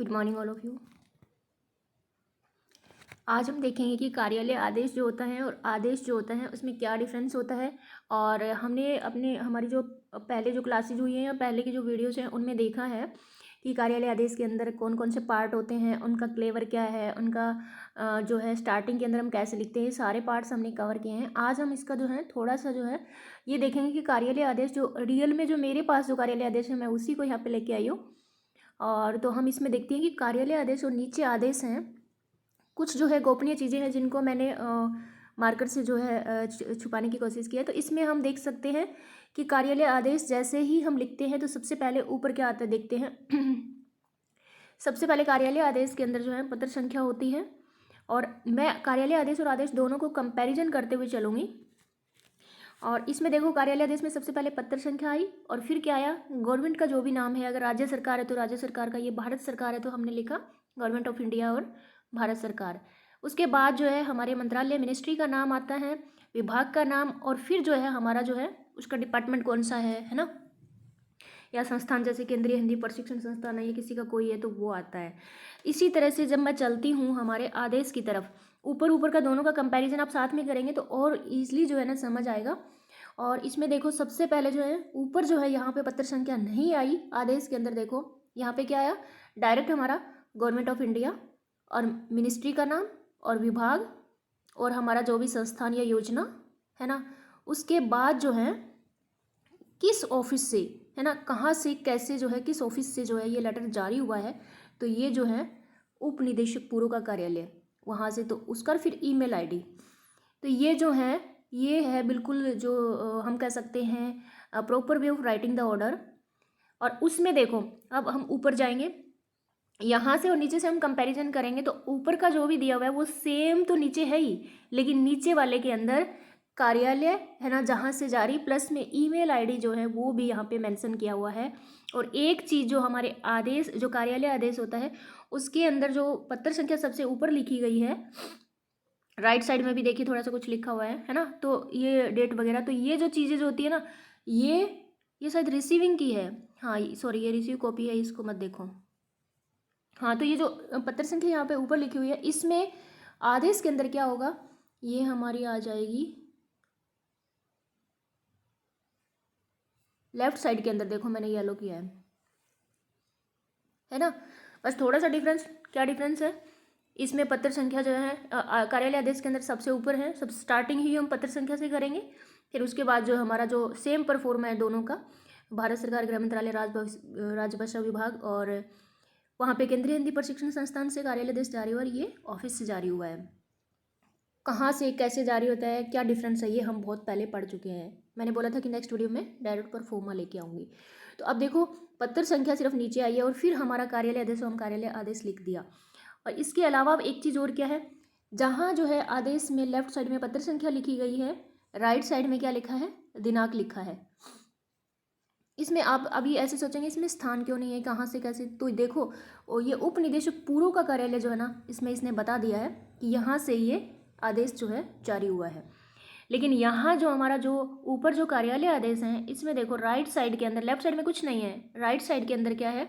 Good morning all of you. आज हम देखेंगे कि कार्यालय आदेश जो होता है और आदेश जो होता है उसमें क्या डिफरेंस होता है। और हमने हमारी जो पहले जो क्लासेज हुई हैं या पहले की जो वीडियोज़ हैं उनमें देखा है कि कार्यालय आदेश के अंदर कौन कौन से पार्ट होते हैं, उनका क्लेवर क्या है, उनका जो है स्टार्टिंग के अंदर हम कैसे लिखते हैं, सारे पार्ट्स हमने कवर किए हैं। आज हम इसका जो है थोड़ा सा जो है ये देखेंगे कि कार्यालय आदेश जो रियल में जो मेरे पास जो कार्यालय आदेश है मैं उसी को यहाँ पर लेके आई हूँ। और तो हम इसमें देखते हैं कि कार्यालय आदेश और नीचे आदेश हैं, कुछ जो है गोपनीय चीज़ें हैं जिनको मैंने मार्कर से जो है छुपाने की कोशिश की है। तो इसमें हम देख सकते हैं कि कार्यालय आदेश जैसे ही हम लिखते हैं तो सबसे पहले ऊपर क्या आता है देखते हैं। सबसे पहले कार्यालय आदेश के अंदर जो है पत्र संख्या होती है, और मैं कार्यालय आदेश और आदेश दोनों को कंपैरिजन करते हुए चलूँगी। और इसमें देखो कार्यालय आदेश में सबसे पहले पत्र संख्या आई और फिर क्या आया, गवर्नमेंट का जो भी नाम है, अगर राज्य सरकार है तो राज्य सरकार का, ये भारत सरकार है तो हमने लिखा गवर्नमेंट ऑफ इंडिया और भारत सरकार। उसके बाद जो है हमारे मंत्रालय मिनिस्ट्री का नाम आता है, विभाग का नाम, और फिर जो है हमारा जो है उसका डिपार्टमेंट कौन सा है ना, या संस्थान जैसे केंद्रीय हिंदी प्रशिक्षण संस्थान है, या किसी का कोई है तो वो आता है। इसी तरह से जब मैं चलती हूँ हमारे आदेश की तरफ, ऊपर ऊपर का दोनों का कंपैरिजन आप साथ में करेंगे तो और ईजिली जो है ना समझ आएगा। और इसमें देखो सबसे पहले जो है ऊपर जो है यहाँ पे पत्र संख्या नहीं आई आदेश के अंदर, देखो यहाँ पे क्या आया, डायरेक्ट हमारा गवर्नमेंट ऑफ इंडिया और मिनिस्ट्री का नाम और विभाग और हमारा जो भी संस्थान या योजना है ना। उसके बाद जो है किस ऑफिस से है ना, कहाँ से कैसे जो है किस ऑफिस से जो है ये लेटर जारी हुआ है, तो ये जो है उप निदेशक पूर्व का कार्यालय, वहाँ से तो उसका फिर ईमेल आईडी। तो ये जो है ये है बिल्कुल जो हम कह सकते हैं proper way of writing the order. और उसमें देखो अब हम ऊपर जाएंगे, यहाँ से और नीचे से हम कंपैरिजन करेंगे तो ऊपर का जो भी दिया हुआ है वो सेम तो नीचे है ही, लेकिन नीचे वाले के अंदर कार्यालय है ना जहाँ से जारी प्लस में ईमेल आईडी जो है वो भी यहाँ पे मेंशन किया हुआ है। और एक चीज़ जो हमारे आदेश जो कार्यालय आदेश होता है उसके अंदर जो पत्र संख्या सबसे ऊपर लिखी गई है, राइट साइड में भी देखिए थोड़ा सा कुछ लिखा हुआ है ना, तो ये डेट वगैरह, तो ये जो चीज़ें जो होती है ना ये शायद रिसीविंग की है, हाँ सॉरी ये रिसीव कॉपी है, इसको मत देखो। हाँ तो ये जो पत्र संख्या यहाँ पे ऊपर लिखी हुई है इसमें आदेश के अंदर क्या होगा, ये हमारी आ जाएगी लेफ्ट साइड के अंदर, देखो मैंने येलो किया है ना। बस थोड़ा सा डिफरेंस, क्या डिफरेंस है, इसमें पत्र संख्या जो है कार्यालय आदेश के अंदर सबसे ऊपर है, सब स्टार्टिंग ही हम पत्र संख्या से करेंगे, फिर उसके बाद जो हमारा जो सेम परफॉर्मा है दोनों का, भारत सरकार गृह मंत्रालय राजभाषा विभाग, और वहाँ पे केंद्रीय हिंदी प्रशिक्षण संस्थान से कार्यालय आदेश जारी हुआ और ये ऑफिस से जारी हुआ है। कहाँ से कैसे जारी होता है, क्या डिफरेंस है, ये हम बहुत पहले पढ़ चुके हैं। मैंने बोला था कि नेक्स्ट वीडियो में डायरेक्ट परफॉर्मा लेके आऊँगी। तो अब देखो पत्र संख्या सिर्फ नीचे आई है और फिर हमारा कार्यालय आदेश, हम कार्यालय आदेश लिख दिया। और इसके अलावा अब एक चीज़ और क्या है, जहाँ जो है आदेश में लेफ्ट साइड में पत्र संख्या लिखी गई है, राइट साइड में क्या लिखा है, दिनांक लिखा है। इसमें आप अभी ऐसे सोचेंगे इसमें स्थान क्यों नहीं है, कहाँ से कैसे, तो देखो ये उप निदेशक पूर्व का कार्यालय जो है ना, इसमें इसने बता दिया है कि यहाँ से ये आदेश जो है जारी हुआ है। लेकिन यहाँ जो हमारा जो ऊपर जो कार्यालय आदेश हैं इसमें देखो राइट साइड के अंदर, लेफ्ट साइड में कुछ नहीं है, राइट साइड के अंदर क्या है,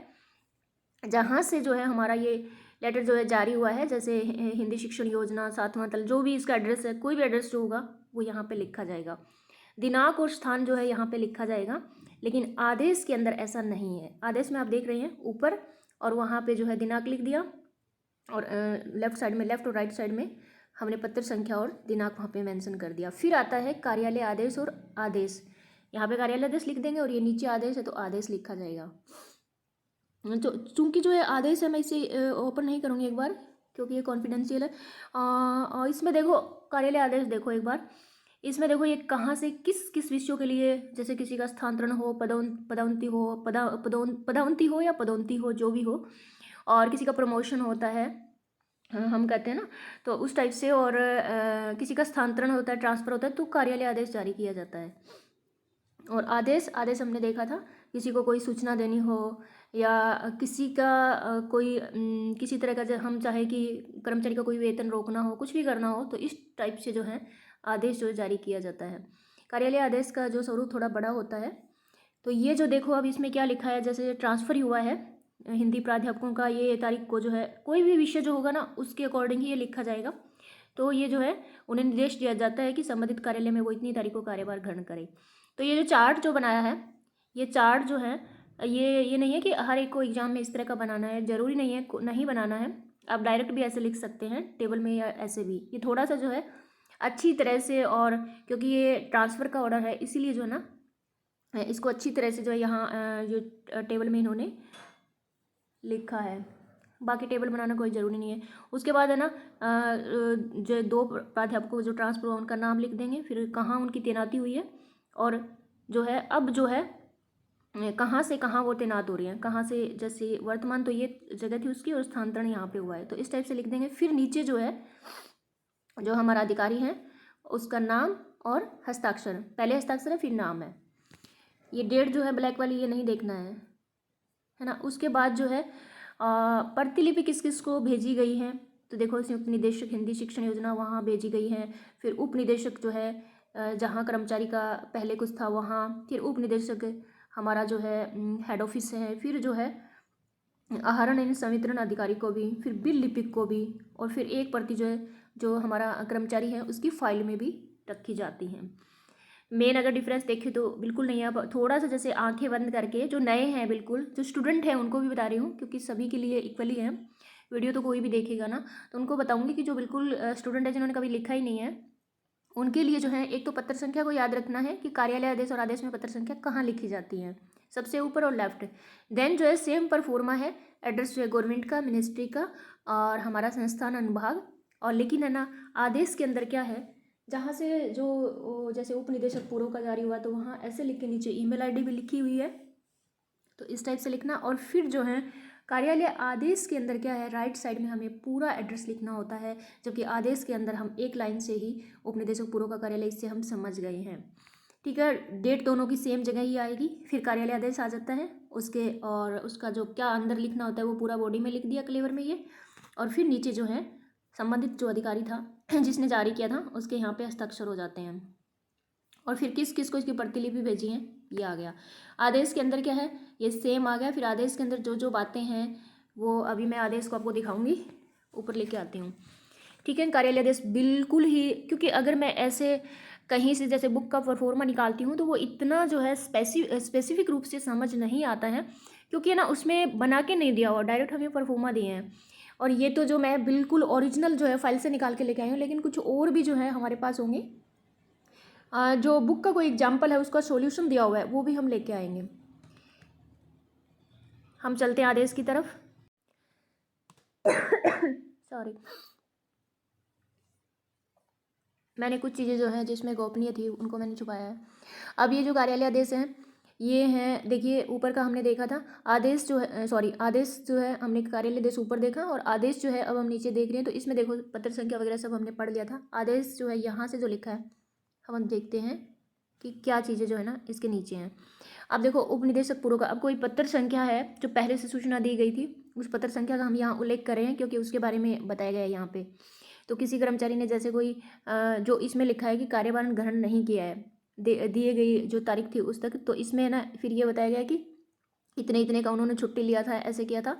जहाँ से जो है हमारा ये लेटर जो है जारी हुआ है, जैसे हिंदी शिक्षण योजना 7वां तल, जो भी इसका एड्रेस है, कोई भी एड्रेस जो होगा वो यहाँ पे लिखा जाएगा, दिनांक और स्थान जो है यहाँ पे लिखा जाएगा। लेकिन आदेश के अंदर ऐसा नहीं है। आदेश में आप देख रहे हैं ऊपर और वहाँ पे जो है दिनांक लिख दिया, और लेफ्ट साइड में, लेफ्ट और राइट साइड में हमने पत्र संख्या और दिनांक वहाँ पे मेंशन कर दिया। फिर आता है कार्यालय आदेश और आदेश, यहाँ पे कार्यालय आदेश लिख देंगे और ये नीचे आदेश है तो आदेश लिखा जाएगा। तो चूँकि जो है आदेश है मैं इसे ओपन नहीं करूँगी एक बार क्योंकि ये कॉन्फिडेंशियल है। और इसमें देखो कार्यालय आदेश देखो एक बार, इसमें देखो ये कहाँ से किस किस विषयों के लिए, जैसे किसी का स्थानांतरण हो, पदोन्नति हो, पदोन्नति हो या पदोन्नति हो जो भी हो, और किसी का प्रमोशन होता है हम कहते हैं ना, तो उस टाइप से, और किसी का स्थानांतरण होता है, ट्रांसफ़र होता है, तो कार्यालय आदेश जारी किया जाता है। और आदेश हमने देखा था किसी को कोई सूचना देनी हो या किसी का कोई किसी तरह का हम चाहे कि कर्मचारी का कोई वेतन रोकना हो, कुछ भी करना हो, तो इस टाइप से जो है आदेश जो जारी किया जाता है। कार्यालय आदेश का जो स्वरूप थोड़ा बड़ा होता है। तो ये जो देखो अब इसमें क्या लिखा है, जैसे ट्रांसफ़र हुआ है, हिंदी प्राध्यापकों का ये तारीख को जो है कोई भी विषय जो होगा ना उसके अकॉर्डिंग ही ये लिखा जाएगा। तो ये जो है उन्हें निर्देश दिया जाता है कि संबंधित कार्यालय में वो इतनी तारीख को कार्यभार ग्रहण करें। तो ये जो चार्ट जो बनाया है, ये चार्ट जो है ये नहीं है कि हर एक को एग्जाम में इस तरह का बनाना है, ज़रूरी नहीं है, नहीं बनाना है। आप डायरेक्ट भी ऐसे लिख सकते हैं टेबल में या ऐसे भी। ये थोड़ा सा जो है अच्छी तरह से, और क्योंकि ये ट्रांसफ़र का ऑर्डर है इसीलिए जो है ना इसको अच्छी तरह से जो है यहाँ जो टेबल में इन्होंने लिखा है। बाकी टेबल बनाना कोई ज़रूरी नहीं है। उसके बाद है ना जो 2 प्राध्यापकों जो ट्रांसफर हुआ उनका नाम लिख देंगे, फिर कहाँ उनकी तैनाती हुई है और जो है अब जो है कहाँ से कहाँ वो तैनात हो रही हैं, कहाँ से, जैसे वर्तमान तो ये जगह थी उसकी और स्थानांतरण यहाँ पे हुआ है, तो इस टाइप से लिख देंगे। फिर नीचे जो है जो हमारा अधिकारी है उसका नाम और हस्ताक्षर, पहले हस्ताक्षर है फिर नाम है। ये डेट जो है ब्लैक वाली ये नहीं देखना है ना। उसके बाद जो है प्रतिलिपि किस किस को भेजी गई है, तो देखो संयुक्त निदेशक हिंदी शिक्षण योजना वहाँ भेजी गई है। फिर उप निदेशक जो है जहाँ कर्मचारी का पहले कुछ था वहाँ, फिर उप निदेशक हमारा जो है हेड ऑफिस है, फिर जो है आहरण एवं संवितरण अधिकारी को भी, फिर बिल लिपिक को भी, और फिर एक प्रति जो है जो हमारा कर्मचारी है उसकी फाइल में भी रखी जाती हैं। मेन अगर डिफरेंस देखें तो बिल्कुल नहीं है। अब थोड़ा सा जैसे आंखें बंद करके जो नए हैं, बिल्कुल जो स्टूडेंट हैं उनको भी बता रही हूँ क्योंकि सभी के लिए इक्वली है, वीडियो तो कोई भी देखेगा ना, तो उनको बताऊँगी कि जो बिल्कुल स्टूडेंट है जिन्होंने कभी लिखा ही नहीं है उनके लिए जो है एक तो पत्र संख्या को याद रखना है कि कार्यालय आदेश और आदेश में पत्र संख्या कहाँ लिखी जाती है, सबसे ऊपर और लेफ्ट। देन जो है सेम पर फॉर्मा है, एड्रेस जो है गवर्नमेंट का, मिनिस्ट्री का और हमारा संस्थान अनुभाग। और लेकिन है ना आदेश के अंदर क्या है, जहाँ से जो जैसे उप निदेशक पूर्व का जारी हुआ तो वहाँ ऐसे लिख के नीचे ईमेल आईडी भी लिखी हुई है, तो इस टाइप से लिखना। और फिर जो है कार्यालय आदेश के अंदर क्या है, राइट साइड में हमें पूरा एड्रेस लिखना होता है, जबकि आदेश के अंदर हम एक लाइन से ही उप निदेशक पूर्व का कार्यालय, इससे हम समझ गए हैं। ठीक है, डेट दोनों की सेम जगह ही आएगी। फिर कार्यालय आदेश आ जाता है उसके, और उसका जो क्या अंदर लिखना होता है वो पूरा बॉडी में लिख दिया क्लेवर में ये। और फिर नीचे जो है संबंधित जो अधिकारी था जिसने जारी किया था उसके यहाँ पे हस्ताक्षर हो जाते हैं। और फिर किस किस को इसकी प्रतिलिपि भेजी है ये आ गया। आदेश के अंदर क्या है ये सेम आ गया। फिर आदेश के अंदर जो जो बातें हैं वो अभी मैं आदेश को आपको दिखाऊंगी, ऊपर लेके आती हूँ। ठीक है, कार्यालय आदेश बिल्कुल ही, क्योंकि अगर मैं ऐसे कहीं से जैसे बुक का परफॉर्मा निकालती हूँ तो वो इतना जो है स्पेसिफिक रूप से समझ नहीं आता है, क्योंकि है ना उसमें बना के नहीं दिया हुआ, डायरेक्ट हमें परफॉर्मा दिए हैं। और ये तो जो मैं बिल्कुल ओरिजिनल जो है फाइल से निकाल के लेके आई हूँ, लेकिन कुछ और भी जो है हमारे पास होंगे। जो बुक का कोई एग्जाम्पल है उसका सॉल्यूशन दिया हुआ है वो भी हम लेके आएंगे। हम चलते हैं आदेश की तरफ। सॉरी, मैंने कुछ चीज़ें जो है जिसमें गोपनीय थी उनको मैंने छुपाया है। अब ये जो कार्यालय आदेश हैं ये हैं, देखिए ऊपर का हमने देखा था आदेश जो है, सॉरी आदेश जो है हमने कार्यालय आदेश ऊपर देखा, और आदेश जो है अब हम नीचे देख रहे हैं। तो इसमें देखो पत्र संख्या वगैरह सब हमने पढ़ लिया था। आदेश जो है यहाँ से जो लिखा है हम देखते हैं कि क्या चीज़ें जो है ना इसके नीचे हैं। अब देखो उप निदेशक पूर्व का, अब कोई पत्र संख्या है जो पहले से सूचना दी गई थी उस पत्र संख्या का हम यहाँ उल्लेख कर रहे हैं क्योंकि उसके बारे में बताया गया है यहाँ पे। तो किसी कर्मचारी ने जैसे कोई जो इसमें लिखा है कि कार्यभार ग्रहण नहीं किया है दिए गई जो तारीख थी उस तक, तो इसमें ना फिर ये बताया गया कि इतने इतने का उन्होंने छुट्टी लिया था, ऐसे किया था,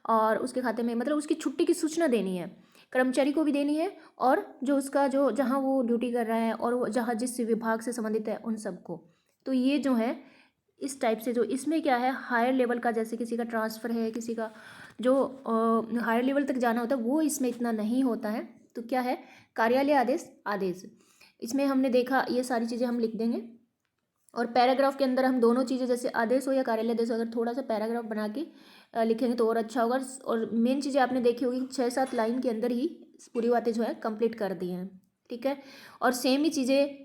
और उसके खाते में मतलब उसकी छुट्टी की सूचना देनी है, कर्मचारी को भी देनी है और जो उसका जो जहाँ वो ड्यूटी कर रहा है और वो जहाँ जिस विभाग से संबंधित है उन सबको। तो ये जो है इस टाइप से जो इसमें क्या है हायर लेवल का, जैसे किसी का ट्रांसफ़र है, किसी का जो हायर लेवल तक जाना होता है वो इसमें इतना नहीं होता है। तो क्या है कार्यालय आदेश, आदेश इसमें हमने देखा ये सारी चीज़ें हम लिख देंगे। और पैराग्राफ के अंदर हम दोनों चीज़ें जैसे आदेश हो या कार्यालय आदेश हो अगर थोड़ा सा पैराग्राफ बना के लिखेंगे तो और अच्छा होगा। और मेन चीज़ें आपने देखी होगी 6-7 लाइन के अंदर ही पूरी बातें जो है कंप्लीट कर दी हैं। ठीक है, और सेम ही चीज़ें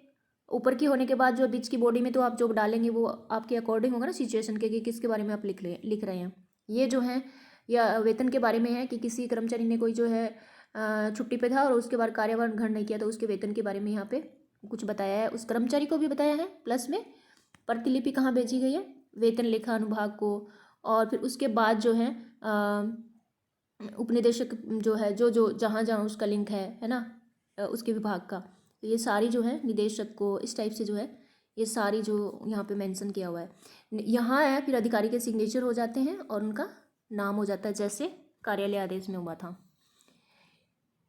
ऊपर की होने के बाद जो बीच की बॉडी में तो आप जो डालेंगे वो आपके अकॉर्डिंग होगा ना सिचुएशन के कि किसके बारे में आप लिख रहे हैं। ये जो है या वेतन के बारे में है कि किसी कर्मचारी ने कोई जो है छुट्टी पे था और उसके बाद कार्यभार ग्रहण नहीं किया तो उसके वेतन के बारे में यहाँ पे कुछ बताया है, उस कर्मचारी को भी बताया है, प्लस में प्रतिलिपि कहाँ भेजी गई है, वेतन लेखा अनुभाग को। और फिर उसके बाद जो है उपनिदेशक जो है जो जो जहाँ जहाँ उसका लिंक है ना उसके विभाग का, तो ये सारी जो है निदेशक को इस टाइप से जो है ये सारी जो यहाँ पे मेंशन किया हुआ है यहाँ है। फिर अधिकारी के सिग्नेचर हो जाते हैं और उनका नाम हो जाता है, जैसे कार्यालय आदेश में हुआ था।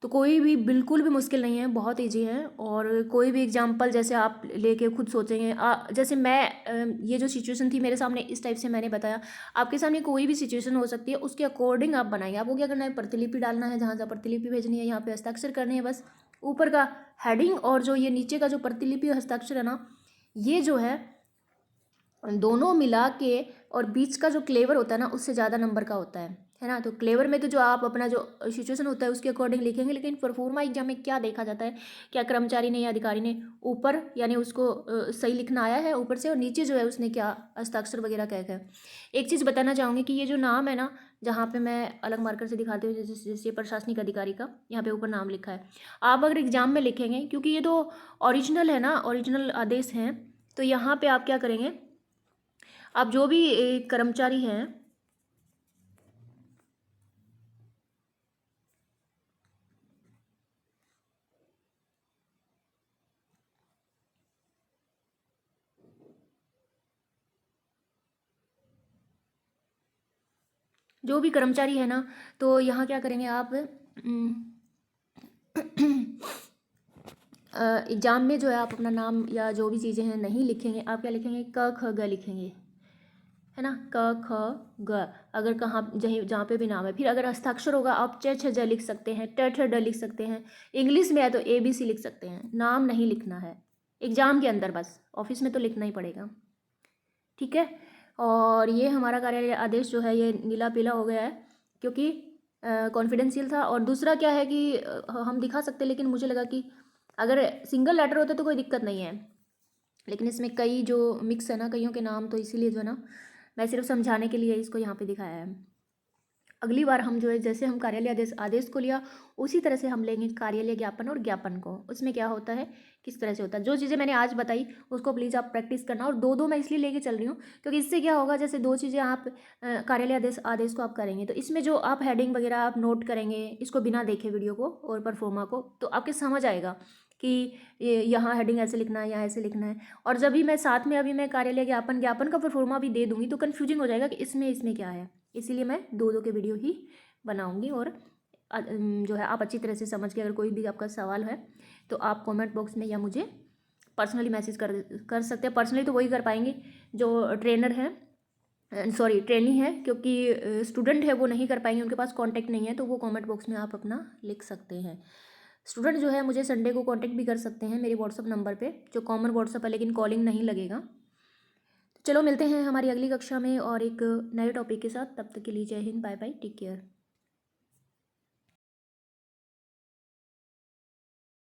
तो कोई भी बिल्कुल भी मुश्किल नहीं है, बहुत ईजी है। और कोई भी एग्जांपल जैसे आप लेके खुद सोचेंगे, जैसे मैं ये जो सिचुएशन थी मेरे सामने, इस टाइप से मैंने बताया, आपके सामने कोई भी सिचुएशन हो सकती है, उसके अकॉर्डिंग आप बनाएंगे। आपको क्या करना है, प्रतिलिपि डालना है, जहाँ जहाँ प्रतिलिपि भेजनी है यहाँ पे हस्ताक्षर करने हैं बस। ऊपर का हेडिंग और जो ये नीचे का जो प्रतिलिपि हस्ताक्षर है ना, ये जो है दोनों मिला के और बीच का जो क्लेवर होता है ना, उससे ज़्यादा नंबर का होता है ना। तो क्लेवर में तो जो आप अपना जो सिचुएशन होता है उसके अकॉर्डिंग लिखेंगे, लेकिन परफॉर्मा एग्जाम में क्या देखा जाता है, क्या कर्मचारी ने या अधिकारी ने ऊपर यानी उसको सही लिखना आया है ऊपर से, और नीचे जो है उसने क्या हस्ताक्षर वगैरह क्या क्या। एक चीज़ बताना चाहूँगी कि ये जो नाम है ना, जहाँ पे मैं अलग मार्कर से दिखाती हूँ, जैसे प्रशासनिक अधिकारी का यहाँ पे ऊपर नाम लिखा है, आप अगर एग्जाम में लिखेंगे, क्योंकि ये तो ओरिजिनल है ना, ओरिजिनल आदेश हैं, तो यहाँ पे आप क्या करेंगे, आप जो भी कर्मचारी हैं, जो भी कर्मचारी है ना, तो यहाँ क्या करेंगे आप, एग्जाम में जो है आप अपना नाम या जो भी चीज़ें हैं नहीं लिखेंगे, आप क्या लिखेंगे, क ख ग लिखेंगे, है ना, क ख ग। अगर कहाँ जहाँ पे भी नाम है, फिर अगर हस्ताक्षर होगा आप च छ ज लिख सकते हैं, ट ठ ड लिख सकते हैं। इंग्लिश में है तो ABC लिख सकते हैं। नाम नहीं लिखना है एग्जाम के अंदर, बस ऑफिस में तो लिखना ही पड़ेगा, ठीक है। और ये हमारा कार्यालय आदेश जो है ये नीला पीला हो गया है, क्योंकि कॉन्फिडेंशियल था। और दूसरा क्या है कि हम दिखा सकते, लेकिन मुझे लगा कि अगर सिंगल लेटर होता तो कोई दिक्कत नहीं है, लेकिन इसमें कई जो मिक्स है ना, कईयों के नाम, तो इसीलिए जो है ना, मैं सिर्फ समझाने के लिए इसको यहाँ पे दिखाया है। अगली बार हम जो है, जैसे हम कार्यालय आदेश आदेश को लिया, उसी तरह से हम लेंगे कार्यालय ज्ञापन और ज्ञापन को। उसमें क्या होता है, किस तरह से होता है, जो चीज़ें मैंने आज बताई उसको प्लीज़ आप प्रैक्टिस करना। और दो दो मैं इसलिए लेके चल रही हूँ क्योंकि इससे क्या होगा, जैसे दो चीज़ें आप कार्यालय आदेश आदेश को आप करेंगे, तो इसमें जो आप हेडिंग वगैरह आप नोट करेंगे, इसको बिना देखे वीडियो को और परफॉर्मा को, तो आपके समझ आएगा कि यहाँ हेडिंग ऐसे लिखना है, यहाँ ऐसे लिखना है। और जब भी मैं साथ में अभी मैं कार्यालय ज्ञापन ज्ञापन का परफॉर्मा भी दे दूँगी तो कन्फ्यूजिंग हो जाएगा कि इसमें इसमें क्या है, इसीलिए मैं दो दो के वीडियो ही बनाऊंगी। और जो है आप अच्छी तरह से समझ के, अगर कोई भी आपका सवाल है तो आप कमेंट बॉक्स में या मुझे पर्सनली मैसेज कर सकते हैं। पर्सनली तो वही कर पाएंगे जो ट्रेनर हैं, सॉरी ट्रेनी है, क्योंकि स्टूडेंट है वो नहीं कर पाएंगे, उनके पास कांटेक्ट नहीं है, तो वो कमेंट बॉक्स में आप अपना लिख सकते हैं। स्टूडेंट जो है मुझे संडे को कांटेक्ट भी कर सकते हैं मेरे व्हाट्सअप नंबर पे, जो कॉमन व्हाट्सअप है, लेकिन कॉलिंग नहीं लगेगा। चलो मिलते हैं हमारी अगली कक्षा में और एक नए टॉपिक के साथ। तब तक के लिए जय हिंद, बाय बाय, टेक केयर।